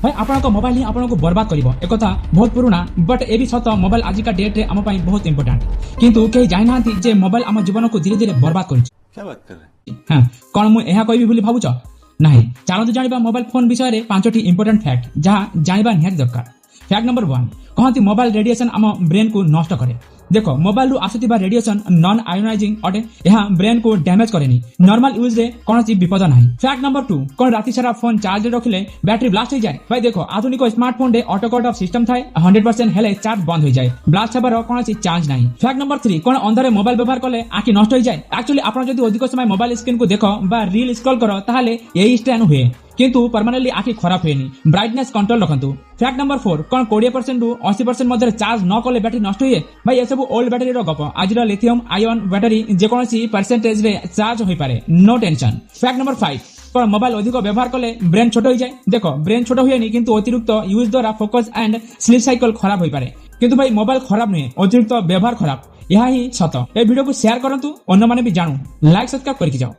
भाई आपन मोबाइल ही आपन को बर्बाद करिवो एक कथा बहुत पुराना बट ए भी सत मोबाइल आजिका डेट रे आम बहुत इंपोर्टेंट किंतु केही जानि नांती जे मोबाइल आम जीवन को धीरे धीरे बर्बाद करूछि। क्या बात कर रहे हैं? हां कोन मु एहा कहबी बोली भाबुछ नाही चलतु जानिबा मोबाइल फोन विषय रे 5टी इंपोर्टेंट फैक्ट जहां जानिबा निहाती दरकार। फैक्ट नंबर 1 कहती मोबाइल रेडिएशन आम ब्रेन को नष्ट करे। देखो मोबाइल रु आसुथिबा रेडिएशन नॉन आयोनाइजिंग अटे यहाँ ब्रेन को डैमेज करेनी नॉर्मल यूज रे कोनोसी विपद नाही। फैक्ट नंबर 2 कोन राति सारा फोन चार्ज रे रखले बैटरी ब्लास्ट हो जाए। भाई देखो आधुनिक स्मार्टफोन रे ऑटो कट ऑफ सिस्टम थाए 100% हेले चार्ज बंद हो जाए ब्लास्ट हेबार कोनोसी चार्ज नाही। फैक्ट नंबर 3 कोन अंधारे मोबाइल व्यवहार कले आखि नष्ट हो जाए। एक्चुअली आपण जदी अधिक समय मोबाइल स्क्रीन को देखो बा रील स्क्रॉल करो ताहाले एही स्ट्रेन हुए किंतु परमानेंटली आखि खराब हुएनी। ब्राइटनेस कंट्रोल रखंतु। फैक्ट नंबर 4 कोन 20% रु 80% मध्य चार्ज न कले बैटरी नष्ट हुए। भाई ये सब ओल्ड बैटरी रो गप आज लिथियम आयन बैटरी जे कोनोसी परसेंटेज रे चार्ज होई पारे नो टेंशन। फैक्ट नंबर 5 कोन मोबाइल अधिक व्यवहार कले ब्रेन छोट हो जाए। देखो ब्रेन छोट हुएनी किंतु अतिरिक्त यूज द्वारा फोकस एंड स्लीप साइकिल खराब होई पारे किंतु भाई मोबाइल खराब नहीं अतिरिक्त व्यवहार खराब यह ही सत। ए वीडियो को शेयर करंतु अन्य माने भी जानू लाइक सब्सक्राइब करके जाओ।